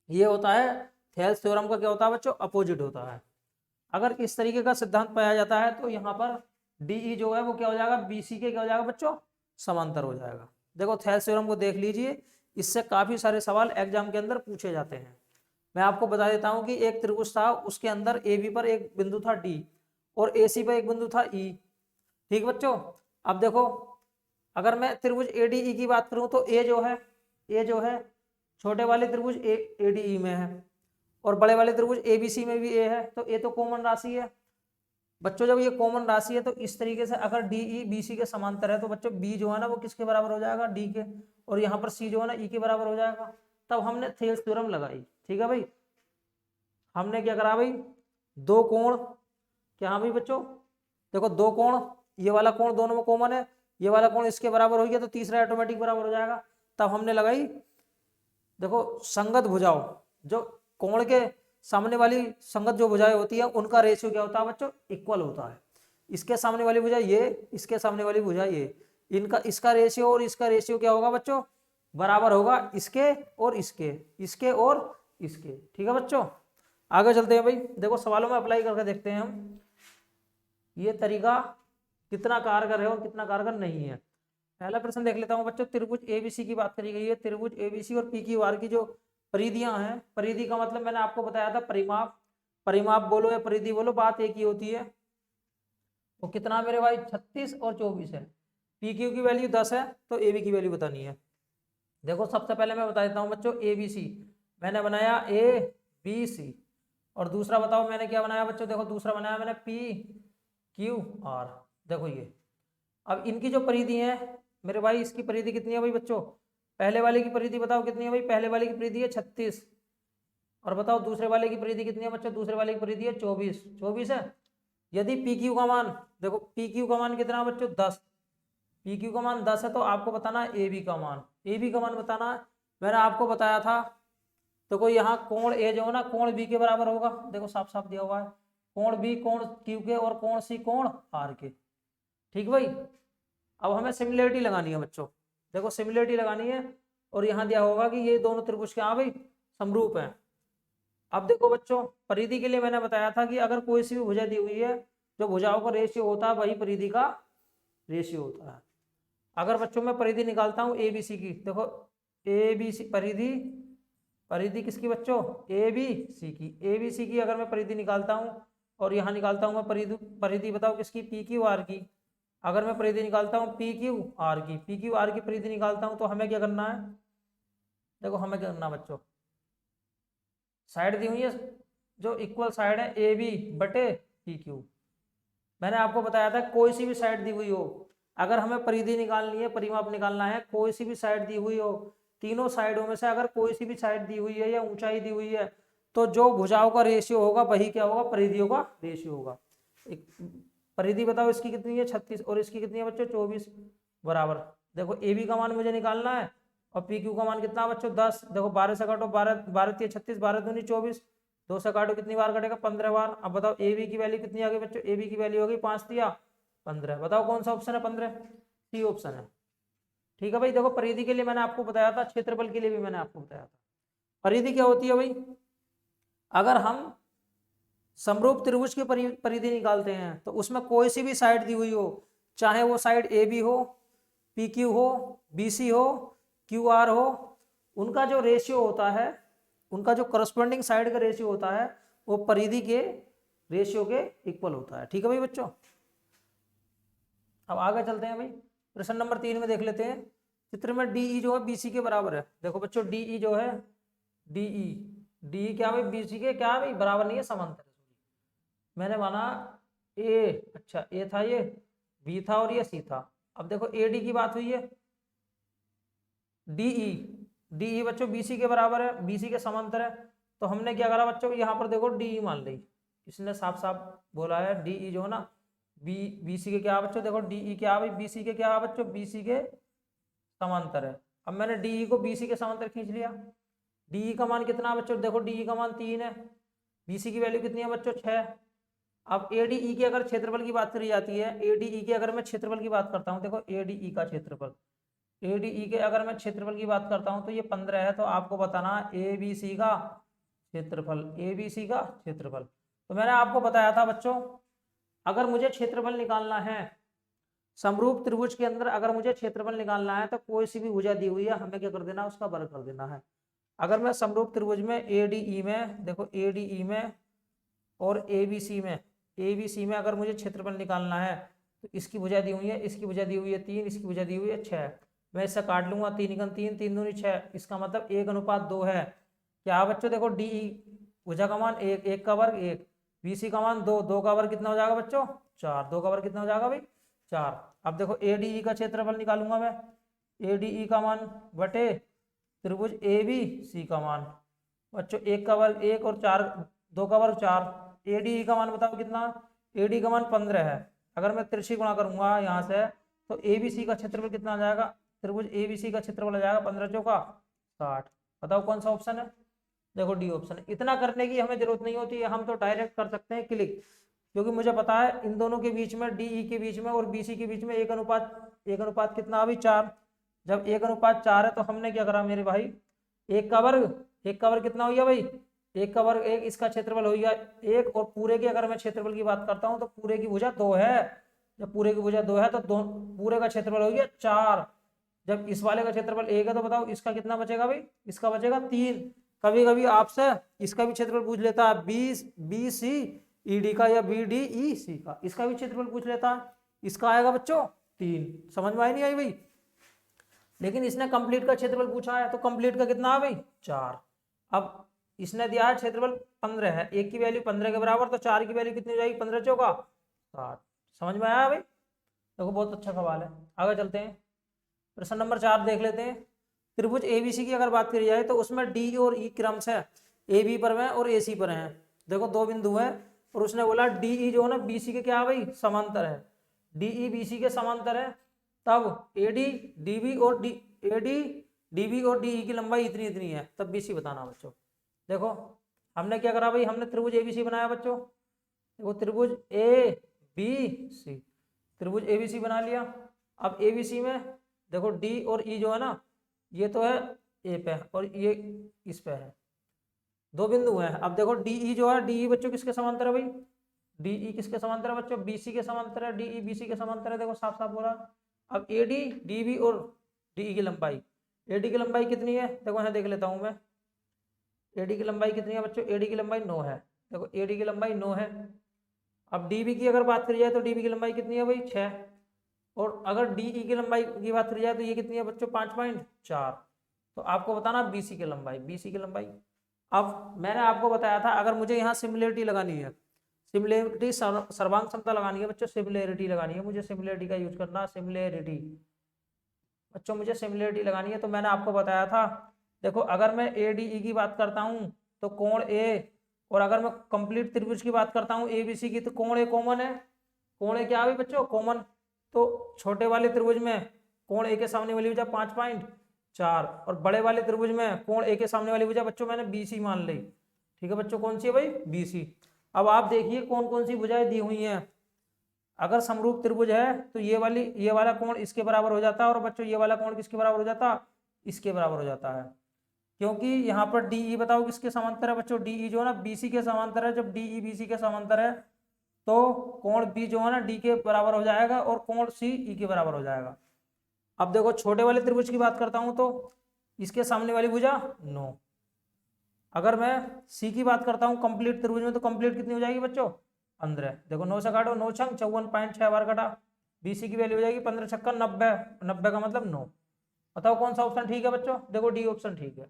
ये होता है थेल्स थ्योरम का क्या होता है बच्चों, अपोजिट होता है। अगर इस तरीके का सिद्धांत पाया जाता है तो यहाँ पर DE जो है वो क्या हो जाएगा, BC के क्या हो जाएगा बच्चों, समांतर हो जाएगा। देखो थेल्स थ्योरम को देख लीजिए, इससे काफी सारे सवाल एग्जाम के अंदर पूछे जाते हैं। मैं आपको बता देता हूं कि एक त्रिभुज था, उसके अंदर AB पर एक बिंदु था D और AC पर एक बिंदु था E। ठीक बच्चों। अब देखो अगर मैं त्रिभुज ADE की बात करूं तो A जो है छोटे वाले त्रिभुज ADE में है और बड़े वाले त्रिभुज ABC में भी A है, तो A तो कॉमन राशि है बच्चों। जब ये कॉमन राशि है तो इस तरीके से अगर DE BC के समांतर है तो बच्चों B जो है ना वो किसके बराबर हो जाएगा, D के, और यहाँ पर C जो है ना E के बराबर हो जाएगा। तब हमने थेल्स थ्योरम लगाई। ठीक है भाई। हमने क्या करा भाई, दो कोण, क्या भाई बच्चों, देखो दो कोण, ये वाला कोण दोनों में कॉमन है ये वाला कोण इसके बराबर हो गया तो तीसरा ऑटोमेटिक बराबर हो जाएगा। तब हमने लगाई, देखो संगत भुजाओं, जो कोण के सामने वाली संगत जो भुजाएं होती है उनका रेशियो क्या होता है बच्चों, इक्वल होता है। इसके सामने वाली भुजा ये, इसके सामने वाली भुजा ये, इनका इसका रेशियो और इसका रेशियो क्या होगा बच्चों, बराबर होगा इसके और इसके, इसके और इसके। ठीक है बच्चों, आगे चलते हैं भाई। देखो सवालों में अप्लाई करके देखते हैं हम ये तरीका कितना कारगर है और कितना कारगर नहीं है। पहला प्रश्न देख लेता हूं बच्चों। त्रिभुज एबीसी की बात करी गई है। त्रिभुज एबीसी और पी क्यू आर की जो परिधियां हैं, परिधि का मतलब मैंने आपको बताया था परिमाप, परिमाप बोलो या परिधि बोलो, बात एक ही होती है। तो कितना मेरे भाई 36 और 24 है। पी क्यू की वैल्यू 10 है तो ए बी की वैल्यू बतानी है। देखो सबसे पहले मैं बता देता हूँ बच्चों, ए बी सी मैंने बनाया ए बी सी, और दूसरा बताओ मैंने क्या बनाया बच्चों, देखो दूसरा बनाया मैंने पी क्यू आर। देखो ये, अब इनकी जो परिधि है मेरे भाई, इसकी परिधि कितनी है भाई बच्चों, पहले वाले की परिधि बताओ कितनी है भाई, पहले वाले की परिधि है 36, और बताओ दूसरे वाले की परिधि कितनी है बच्चों, दूसरे वाले की परिधि है 24, 24 है। यदि पी क्यू का मान, देखो पी क्यू का मान कितना है बच्चों 10, पी क्यू का मान 10 है तो आपको बताना है ए बी का मान, ए बी का मान बताना है। मैंने आपको बताया था तो कोई यहाँ कोण ए जो है ना कोण बी के बराबर होगा, देखो साफ साफ दिया हुआ है, कोण बी कोण क्यू के और कोण सी कोण आर के। ठीक भाई, अब हमें सिमिलरिटी लगानी है बच्चों, देखो सिमिलरिटी लगानी है, और यहाँ दिया होगा कि ये दोनों त्रिभुज क्या भाई समरूप है। अब देखो बच्चों, परिधि के लिए मैंने बताया था कि अगर कोई सी भी भुजा दी हुई है, जो भुजाओं का रेशियो होता है वही परिधि का रेशियो होता है। अगर बच्चों मैं परिधि निकालता हूँ ए बी सी की, देखो ए बी सी परिधि, परिधि किसकी बच्चों, ए बी सी की, ए बी सी की अगर मैं परिधि निकालता हूँ, और यहाँ निकालता हूँ मैं परिधि, परिधि बताओ किसकी, पी क्यू आर की। अगर मैं परिधि निकालता हूँ पी क्यू आर की, पी क्यू आर की परिधि निकालता हूँ तो हमें क्या करना है, देखो हमें क्या करना है बच्चों, साइड दी हुई है जो इक्वल साइड है ए बी बटे पी क्यू। मैंने आपको बताया था कोई सी भी साइड दी हुई हो, अगर हमें परिधि निकालनी है, परिमाप निकालना है, कोई सी भी साइड दी हुई हो, तीनों साइडों में से अगर कोई सी भी साइड दी हुई है या ऊंचाई दी हुई है, तो जो भुजाओं का रेशियो होगा वही क्या होगा, परिधियों का रेशियो होगा। एक परिधि बताओ इसकी कितनी है 36 और इसकी कितनी है बच्चों 24, बराबर। देखो ए बी का मान मुझे निकालना है और पी क्यू का मान कितना बच्चों 10, देखो 12 से काटो, 12 12 36, 12 दूनी 24, 2 से काटो कितनी बार कटेगा 15 बार। अब बताओ ए बी की वैल्यू कितनी आ गई बच्चों, ए बी की वैल्यू होगी 5 दिया 15, बताओ कौन सा ऑप्शन है 15, सी ऑप्शन है। ठीक है भाई, देखो परिधि के लिए मैंने आपको बताया था, क्षेत्रफल के लिए भी मैंने आपको बताया था। परिधि क्या होती है भाई, अगर हम समरूप त्रिभुज की परिधि निकालते हैं तो उसमें कोई सी भी साइड दी हुई हो, चाहे वो साइड ए बी हो, पी क्यू हो, बी सी हो, क्यू आर हो, उनका जो रेशियो होता है, उनका जो करस्पॉन्डिंग साइड का रेशियो होता है वो परिधि के रेशियो के इक्वल होता है। ठीक है भाई बच्चों, अब आगे चलते हैं भाई। प्रश्न नंबर 3 में देख लेते हैं। चित्र में डीई जो है बीसी के बराबर है। देखो बच्चों डीई जो है, डीई डी क्या भाई बीसी के क्या भाई बराबर नहीं है, समांतर। मैंने माना ए, अच्छा ए था, ये बी था और ये सी था। अब देखो ए डी की बात हुई है, डीई, डीई बच्चों बीसी के बराबर है, बीसी के समांतर है, तो हमने क्या करा बच्चों, यहाँ पर देखो डीई मान ली, इसने साफ साफ बोला है डीई जो है ना बी बीसी के क्या बच्चों, देखो डीई क्या भाई बीसी के क्या बच्चों, बीसी के समांतर है। अब मैंने डीई को बीसी के समांतर खींच लिया। डीई का मान कितना बच्चों, देखो डीई का मान 3 है, बीसी की वैल्यू कितनी है बच्चों 6। अब एडीई की अगर क्षेत्रफल की बात करी जाती है, एडीई की अगर मैं क्षेत्रफल की बात करता हूँ, देखो एडीई का क्षेत्रफल, एडीई के अगर मैं क्षेत्रफल की बात करता हूँ तो ये 15 है, तो आपको बताना ए बी सी का क्षेत्रफल, ए बी सी का क्षेत्रफल। तो मैंने आपको बताया था बच्चों, अगर मुझे क्षेत्रफल निकालना है समरूप त्रिभुज के अंदर, अगर मुझे क्षेत्रफल निकालना है तो कोई सी भी भुजा दी हुई है हमें क्या कर देना, उसका वर्ग कर देना है। अगर मैं समरूप त्रिभुज में एडीई में, देखो एडीई में और एबीसी में, एबीसी में अगर मुझे क्षेत्रफल निकालना है तो इसकी भुजा दी हुई है, इसकी भुजा दी हुई है 3, इसकी भुजा दी हुई है 6, मैं इससे काट लूंगा 3 × 3, 3 दूनी 6, इसका मतलब 1:2 है। क्या बच्चों देखो डीई भुजा का मान 1, 1 का वर्ग 1, बीसी का मान 2, 2 का वर्ग कितना हो जाएगा बच्चों 4, 2 का वर्ग कितना हो जाएगा भाई 4। अब देखो एडीई का क्षेत्रफल निकालूंगा मैं, एडीई का मान बटे त्रिभुज ए बी सी का मान, बच्चों 1 का वर्ग 1 और 4, 2 का वर्ग 4, एडी का मान बताओ कितना, एडी का मान 15 है। अगर मैं तिरछी गुणा करूंगा यहाँ से तो ABC का क्षेत्रफल कितना आ जाएगा, त्रिभुज ABC का क्षेत्रफल आ जाएगा 15 चौका 60। बताओ कौन सा ऑप्शन है, देखो डी ऑप्शन है। इतना करने की हमें जरूरत नहीं होती है, हम तो डायरेक्ट कर सकते हैं क्लिक, क्योंकि मुझे पता है इन दोनों के बीच में, DE के बीच में और BC के बीच में एक अनुपात कितना अभी 4। जब 1:4 है तो हमने क्या करा मेरे भाई, एक का वर्ग कितना हो गया भाई, एक का वर्ग एक, इसका क्षेत्रफल हो गया एक, और पूरे की अगर मैं क्षेत्रफल की बात करता हूँ तो पूरे की भुजा 2 है। जब पूरे की भुजा 2 है तो पूरे का क्षेत्रफल हो गया 4। जब इस वाले का क्षेत्रफल 1 है तो बताओ इसका कितना बचेगा भाई, इसका बचेगा 3। कभी कभी आपसे इसका भी क्षेत्रफल पूछ लेता है, BC ED का या BDEC का, इसका भी क्षेत्रफल पूछ लेता है, इसका आएगा बच्चों 3। समझ में आई नहीं आई भाई, लेकिन इसने कंप्लीट का क्षेत्रफल पूछा है तो कंप्लीट का कितना है भाई 4। अब इसने दिया है क्षेत्रफल 15 है, एक की वैल्यू 15 के बराबर, तो 4 की वैल्यू कितनी हो जाएगी, 15 चौका 60। समझ में आया भाई, देखो बहुत अच्छा सवाल है। आगे चलते हैं, प्रश्न नंबर 4 देख लेते हैं। त्रिभुज ABC की अगर बात करी जाए तो उसमें D और E क्रम से AB पर है और AC पर है। देखो 2 बिंदु है और उसने बोला DE जो है ना BC के क्या है भाई, समांतर है। DE BC के समांतर है, तब AD DB और DE की लंबाई इतनी इतनी है, तब BC बताना बच्चों। देखो हमने क्या करा भाई, हमने त्रिभुज ABC बनाया बच्चों। देखो त्रिभुज ABC, त्रिभुज ABC बना लिया। अब ABC में देखो D और E जो है ना, ये तो है A पे और ये इस पे है, 2 बिंदु हैं। अब देखो DE जो है, DE बच्चों किसके समांतर है भाई, DE किसके समांतर है बच्चों, BC के समांतर है। DE BC के समांतर है, देखो साफ साफ बोला। अब AD DB और DE की लंबाई, AD की लंबाई कितनी है, देखो यहाँ देख लेता हूँ मैं, AD की लंबाई कितनी है बच्चों, AD की लंबाई 9 है। देखो AD की लंबाई 9 है। अब DB की अगर बात करी जाए तो DB की लंबाई कितनी है भाई 6, और अगर DE की लंबाई की बात करी जाए तो ये कितनी है बच्चों 5.4। तो आपको बताना BC की लंबाई, BC की लंबाई। अब मैंने आपको बताया था अगर मुझे यहाँ सिमिलरिटी लगानी है, सिमिलरिटी सर्वांग समता लगानी है बच्चों, सिमिलरिटी लगानी है मुझे, सिमिलरिटी का यूज करना, सिमिलरिटी बच्चों मुझे सिमिलरिटी लगानी है। तो मैंने आपको बताया था, देखो अगर मैं ADE की बात करता हूँ तो कोण A, और अगर मैं कंप्लीट त्रिभुज की बात करता हूँ ABC की, तो कोण A कॉमन है। कोण A क्या है बच्चों, कॉमन। तो छोटे वाले त्रिभुज में कोण A के सामने वाली भुजा 5.4, और बड़े वाले त्रिभुज में कोण A के सामने वाली भुजा बच्चों मैंने BC मान ली। ठीक है बच्चों, कौन सी है भाई, BC। अब आप देखिए कौन कौन सी भुजाएं दी हुई हैं। अगर समरूप त्रिभुज है तो ये वाला कोण इसके बराबर हो जाता है, और बच्चों ये वाला कोण किसके बराबर हो जाता, इसके बराबर हो जाता है। क्योंकि यहाँ पर DE बताओ किसके समांतर है बच्चों, DE जो है ना BC के समांतर है। जब DE BC के समांतर है तो कोण B जो है ना D के बराबर हो जाएगा, और कोण C E के बराबर हो जाएगा। अब देखो छोटे वाले त्रिभुज की बात करता हूं तो इसके सामने वाली भुजा 9। अगर मैं C की बात करता हूं कंप्लीट त्रिभुज में, तो कंप्लीट कितनी हो जाएगी बच्चों 15। देखो 9 से काटो, 9 छंग 54.6 बार कटा, BC की वैल्यू हो जाएगी 15 छक्का 90, 90 का मतलब 9। बताओ कौन सा ऑप्शन ठीक है बच्चों, देखो D ऑप्शन ठीक है।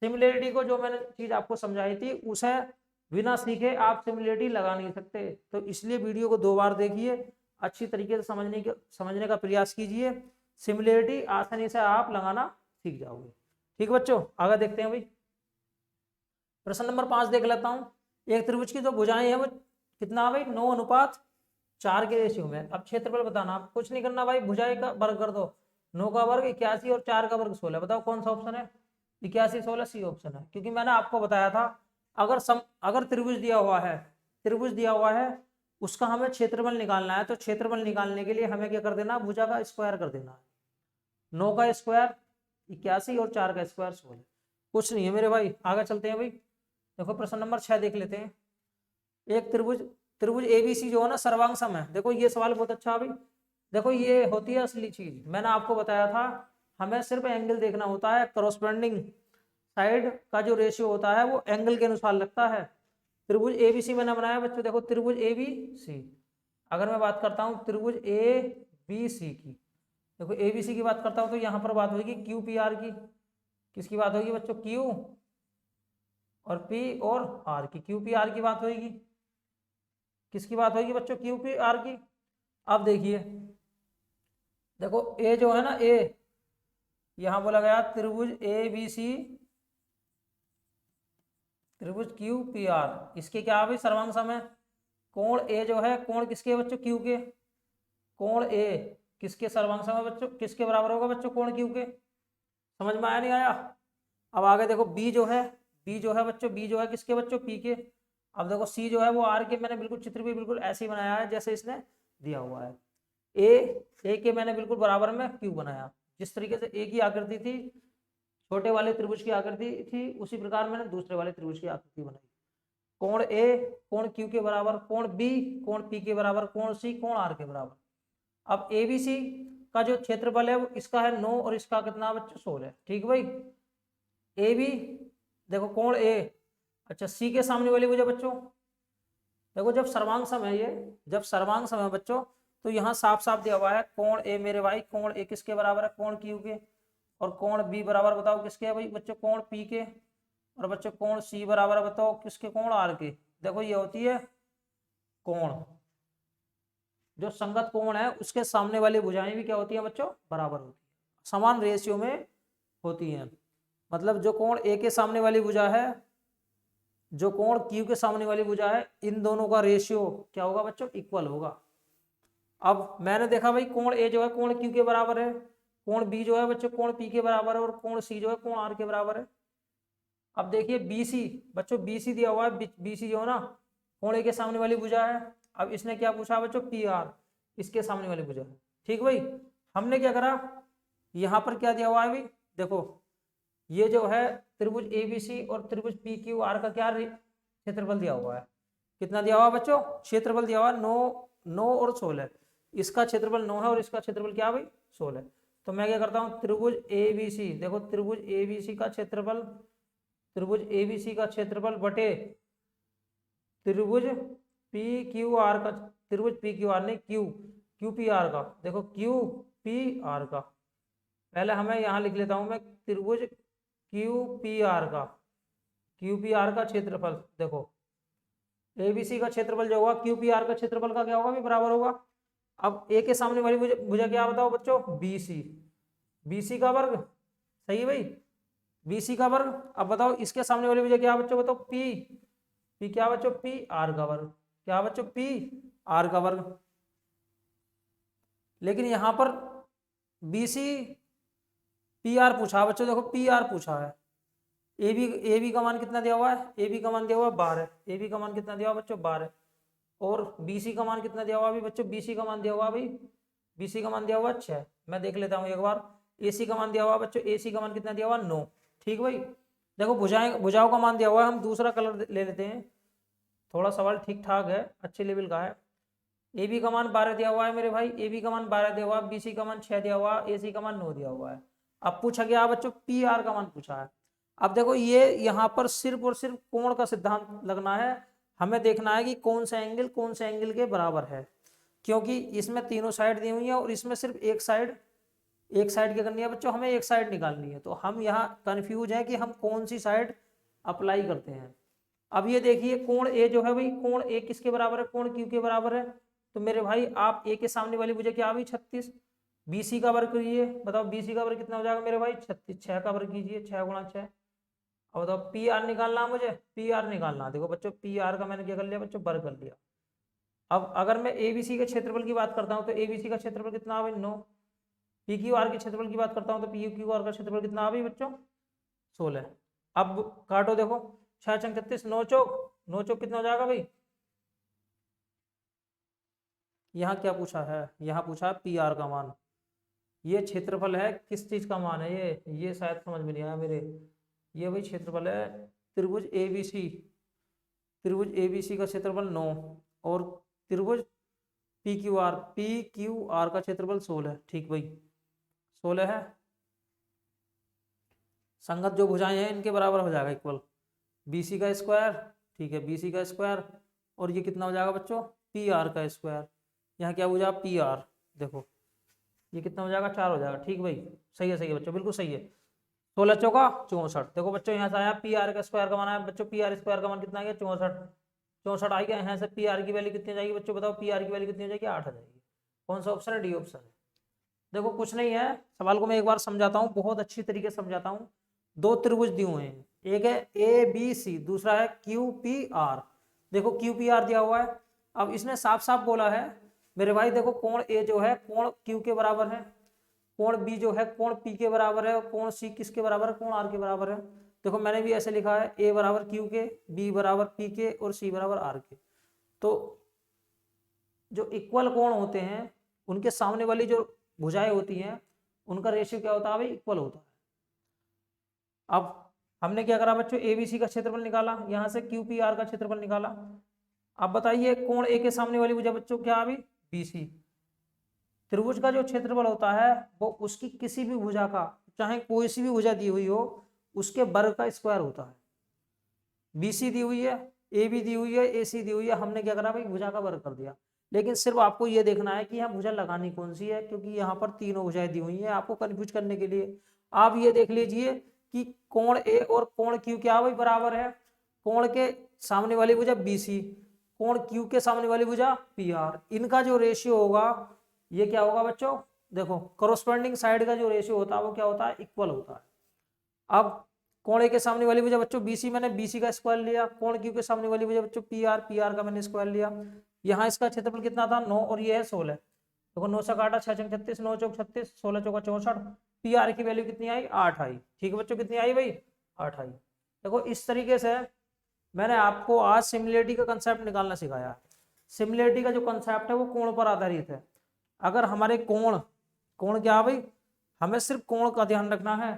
सिमिलरिटी को जो मैंने चीज आपको समझाई थी उसे बिना सीखे आप सिमिलरिटी लगा नहीं सकते, तो इसलिए वीडियो को 2 बार देखिए, अच्छी तरीके से समझने का प्रयास कीजिए, सिमिलरिटी आसानी से आप लगाना सीख जाओगे। ठीक है बच्चों, आगे देखते हैं भाई। प्रश्न नंबर 5 देख लेता हूँ। एक त्रिभुज की जो भुजाएं हैं वो कितना भाई 9:4 के रेशियो में। अब क्षेत्रफल बताना, कुछ नहीं करना भाई, भुजाएं का वर्ग कर दो, 9 का वर्ग 81 और 4 का वर्ग 16। बताओ कौन सा ऑप्शन है, 81 16 C ऑप्शन है। क्योंकि मैंने आपको बताया था अगर त्रिभुज दिया हुआ है, त्रिभुज दिया हुआ है उसका हमें क्षेत्रफल निकालना है, तो क्षेत्रफल निकालने के लिए हमें क्या कर देना, भुजा का स्क्वायर कर देना है। 9 का स्क्वायर 81 और 4 का स्क्वायर 16। कुछ नहीं है मेरे भाई, आगे चलते हैं भाई। देखो प्रश्न नंबर 6 देख लेते हैं। एक त्रिभुज ABC जो है ना सर्वांग सम है। देखो ये सवाल बहुत अच्छा भाई, देखो ये होती है असली चीज। मैंने आपको बताया था हमें सिर्फ एंगल देखना होता है, करस्पॉन्डिंग साइड का जो रेशियो होता है वो एंगल के अनुसार लगता है। त्रिभुज ABC मैंने बनाया बच्चों, देखो त्रिभुज ABC। अगर मैं बात करता हूँ त्रिभुज ABC की, देखो ABC की बात करता हूँ तो यहाँ पर बात होगी QPR की। किसकी बात होगी बच्चों, Q और P और R की, QPR की बात होगी। किसकी बात होगी बच्चों, QPR की। अब देखिए, देखो A जो है ना, A यहां बोला गया त्रिभुज ABC, त्रिभुज QPR, इसके क्या भाई सर्वांग सम है। कोण A जो है, कोण किसके बच्चों, Q के। कोण A किसके सर्वांग समय बच्चों, किसके बराबर होगा बच्चों, कोण क्यू के। समझ में आया नहीं आया। अब आगे देखो बी जो है, बी जो है बच्चों, बी जो है किसके बच्चों, पी के। अब देखो सी जो है वो आर के, मैंने बिल्कुल चित्र भी बिल्कुल ऐसे ही बनाया है जैसे इसने दिया हुआ है। ए के मैंने बिल्कुल बराबर में क्यू बनाया, जिस तरीके से ए की आकृति थी, छोटे वाले त्रिभुज की आकृति थी, उसी प्रकार मैंने दूसरे वाले त्रिभुज की आकृति बनाई। कोण ए कोण क्यू के बराबर, कोण बी कोण पी के बराबर, कोण सी कोण आर के बराबर। अब ए बी सी का जो क्षेत्रफल है वो इसका है 9 और इसका कितना बच्चों 16। ठीक भाई। ए बी देखो कोण ए, अच्छा सी के सामने वाली भुजा बच्चों, देखो जब सर्वांग सम है ये, जब सर्वांग सम है बच्चों, तो यहाँ साफ साफ दिया हुआ है कोण ए मेरे भाई, कोण ए किसके बराबर है, कोण क्यू के। और कोण बी बराबर बताओ किसके है भाई बच्चों, कोण पी के। और बच्चों कोण सी बराबर बताओ किसके, कोण आर के। देखो ये होती है कोण, जो संगत कोण है उसके सामने वाली भुजाएं भी क्या होती है बच्चों, बराबर होती है, समान रेशियो में होती हैं। मतलब जो कोण ए के सामने वाली भुजा है, जो कोण क्यू के सामने वाली भुजा है, इन दोनों का रेशियो क्या होगा बच्चों, इक्वल होगा। अब मैंने देखा भाई कोण ए जो है कोण क्यू के बराबर है, कोण बी जो है बच्चों कोण पी के बराबर है, और कोण सी जो है कोण आर के बराबर है। अब देखिए बीसी बच्चों, बीसी दिया हुआ है, बीसी जो है ना कोण ए के सामने वाली भुजा है। अब इसने क्या पूछा बच्चों, पी आर इसके सामने वाली भुजा है। ठीक भाई। हमने क्या करा, यहाँ पर क्या दिया हुआ है भाई, देखो ये जो है त्रिभुज एबीसी और त्रिभुज पी क्यू आर का क्या क्षेत्रफल दिया हुआ है, कितना दिया हुआ है बच्चों, क्षेत्रफल दिया हुआ है 9 और 16। इसका क्षेत्रफल 9 है और इसका क्षेत्रफल क्या है भाई 16। तो मैं क्या करता हूँ, त्रिभुज एबीसी, देखो त्रिभुज एबीसी का क्षेत्रफल, त्रिभुज एबीसी का क्षेत्रफल बटे त्रिभुज पी क्यू आर का, त्रिभुज पी क्यू आर नहीं क्यू पी आर का, देखो क्यू पी आर का। पहले हमें यहाँ लिख लेता हूँ मैं त्रिभुज क्यू पी आर का, क्यू पी आर का क्षेत्रफल, देखो एबीसी का क्षेत्रफल जो होगा क्यू पी आर का क्षेत्रफल का क्या होगा भी बराबर होगा। अब ए के सामने वाली भुजा क्या बताओ बच्चों, बीसी, बीसी का वर्ग, सही है भाई, बीसी का वर्ग। अब बताओ इसके सामने वाली भुजा क्या बच्चों, बताओ पी, पी क्या बच्चों, पी आर का वर्ग, क्या बच्चों पी आर का वर्ग। लेकिन यहां पर बीसी पी आर पूछा बच्चों, देखो पी आर पूछा है, ए बी का मान कितना दिया हुआ है, ए बी का मान दिया हुआ है 12, ए बी का मान कितना दिया हुआ बच्चों 12, और बीसी का मान कितना दिया हुआ अभी बच्चों, बीसी का मान दिया हुआ भाई, बीसी का मान दिया हुआ 6। मैं देख लेता हूँ एक बार, एसी का मान दिया हुआ बच्चों, एसी का मान कितना दिया हुआ 9। ठीक भाई। देखो भुजाओं का मान दिया हुआ है, हम दूसरा कलर ले लेते हैं, थोड़ा सवाल ठीक ठाक है, अच्छे लेवल का है। ए बी का मान 12 दिया हुआ है मेरे भाई, ए बी का मान 12 दिया हुआ है, बीसी का मान 6 दिया हुआ है, एसी का मान 9 दिया हुआ है। अब पूछा गया बच्चों पी आर का मान पूछा है। अब देखो ये यहाँ पर सिर्फ और सिर्फ कोण का सिद्धांत लगना है, हमें देखना है कि कौन सा एंगल के बराबर है, क्योंकि इसमें तीनों साइड दी हुई है और इसमें सिर्फ एक साइड क्या करनी है बच्चों, हमें एक साइड निकालनी है। तो हम यहाँ कंफ्यूज है कि हम कौन सी साइड अप्लाई करते हैं। अब ये देखिए कोण ए जो है भाई, कोण ए किसके बराबर है, कोण क्यू के बराबर है। तो मेरे भाई आप ए के सामने वाली भुजा क्या हुई 36, बीसी का वर्ग करिए, बताओ बीसी का वर्ग कितना हो जाएगा मेरे भाई 36, 6 का वर्ग कीजिए, 6 गुणा 6। अब बताओ पी आर निकालना मुझे, पी आर निकालना, देखो बच्चों पी आर का मैंने क्या कर लिया बच्चों, वर्ग कर लिया। अब अगर मैं एबीसी के क्षेत्रफल की बात करता हूँ तो एबीसी का क्षेत्रफल कितना है भाई 9, पी क्यू आर के क्षेत्रफल की बात करता हूँ तो पी क्यू आर का क्षेत्रफल कितना है बच्चों 16। अब काटो, देखो 6 छंग 36, 9 चौक कितना हो जाएगा भाई, यहाँ क्या पूछा है, यहाँ पूछा है पी आर का मान। ये क्षेत्रफल है, किस चीज का मान है ये शायद समझ में नहीं आया मेरे। ये भाई क्षेत्रफल है त्रिभुज एबीसी, त्रिभुज एबीसी का क्षेत्रफल 9 और त्रिभुज पी क्यू आर का क्षेत्रफल 16। ठीक भाई 16 है, संगत जो भुजाएं हैं इनके बराबर हो जाएगा इक्वल, बीसी का स्क्वायर, ठीक है बीसी का स्क्वायर, और ये कितना हो जाएगा बच्चों पी आर का स्क्वायर। यहाँ क्या हो जाएगा पी आर, देखो ये कितना हो जाएगा 4 हो जाएगा। ठीक भाई सही है बच्चों, बिल्कुल सही है। 16 चौका 64, देखो बच्चों यहाँ से आया पी आर का स्क्वायर का मान आया बच्चों, पी आर स्क्वायर का मान कितना आ गया 64 आ गया। यहाँ से पी आर की वैल्यू कितनी जाएगी बच्चों, बताओ पी आर की वैल्यू कितनी हो जाएगी 8 आ जाएगी। कौन सा ऑप्शन है, डी ऑप्शन है। देखो कुछ नहीं है, सवाल को मैं एक बार समझाता हूँ, बहुत अच्छी तरीके से समझाता हूँ। दो त्रिभुज दिए हुए हैं, एक है ए बी सी, दूसरा है क्यू पी आर। देखो क्यू पी आर दिया हुआ है, अब इसने साफ साफ बोला है मेरे भाई देखो कोण ए जो है कोण क्यू के बराबर है, कोण बी जो है कोण पी के बराबर है, और कोण सी किसके बराबर है, कोण आर के बराबर है। देखो मैंने भी ऐसे लिखा है, ए बराबर क्यू के, बी बराबर पी के और सी बराबर आर के। तो जो इक्वल कोण होते हैं उनके सामने वाली जो भुजाएं होती हैं उनका रेशियो क्या होता है भाई, इक्वल होता है। अब हमने क्या करा बच्चों, एबीसी का क्षेत्रफल निकाला, यहाँ से क्यूपीआर का क्षेत्रफल निकाला। अब बताइए कोण ए के सामने वाली भुजा बच्चों क्या आ गई, बीसी। त्रिभुज का जो क्षेत्रफल होता है वो उसकी किसी भी भुजा का, चाहे कोई सी भी भुजा दी हुई हो, उसके वर्ग का स्क्वायर होता है। बीसी दी हुई है, ए बी दी हुई है, ए सी दी हुई है, हमने क्या करा भाई, भुजा का वर्ग कर दिया। लेकिन सिर्फ आपको ये देखना है कि यहाँ भुजा लगानी कौन सी है, क्योंकि यहाँ पर तीनों भुजाएं दी हुई हैं आपको कंफ्यूज करने के लिए। आप ये देख लीजिए कि कोण ए और कोण क्यू क्या भाई बराबर है, कोण के सामने वाली भुजा बीसी, कोण क्यू के सामने वाली भुजा पी आर, इनका जो रेशियो होगा ये क्या होगा बच्चों, देखो कॉरस्पॉन्डिंग साइड का जो रेशियो होता है वो क्या होता है, इक्वल होता है। अब कोण ए के सामने वाली भुजा बच्चों बीसी, मैंने बीसी का स्क्वायर लिया, कोण क्यू के सामने वाली भुजा बच्चों पी आर का मैंने स्क्वायर लिया। यहाँ इसका क्षेत्रफल कितना था 9 और ये है 16, देखो 9 से काटा 6 छंग 36, 9 चौक 36, 16 चौका 64, पी आर की वैल्यू कितनी आई 8 आई। ठीक है बच्चों, कितनी आई भाई 8 आई। देखो इस तरीके से मैंने आपको आज सिमिलरिटी का कंसेप्ट निकालना सिखाया। सिमिलरिटी का जो कंसेप्ट है वो कोण पर आधारित है। अगर हमारे कोण क्या भाई, हमें सिर्फ कोण का ध्यान रखना है।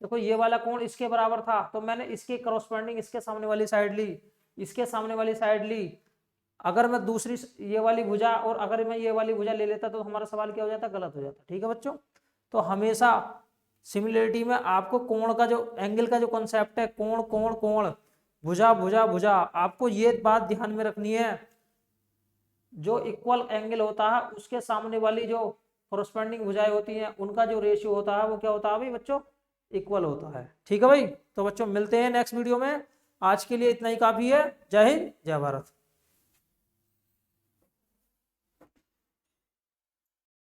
देखो ये वाला कोण इसके बराबर था तो मैंने इसके करस्पॉन्डिंग इसके सामने वाली साइड ली, इसके सामने वाली साइड ली। अगर मैं दूसरी ये वाली भुजा और अगर मैं ये वाली भुजा ले लेता तो हमारा सवाल क्या हो जाता, गलत हो जाता। ठीक है बच्चों, तो हमेशा सिमिलरिटी में आपको कोण का जो एंगल का जो कॉन्सेप्ट है, कोण कोण कोण, भुजा भुजा भुजा, आपको ये बात ध्यान में रखनी है, जो इक्वल एंगल होता है उसके सामने वाली जो कोरस्पॉन्डिंग भुजाएं होती हैं उनका जो रेशियो होता है वो क्या होता है भाई बच्चों, इक्वल होता है। ठीक है भाई, तो बच्चों मिलते हैं नेक्स्ट वीडियो में। आज के लिए इतना ही काफी है। जय हिंद जय भारत।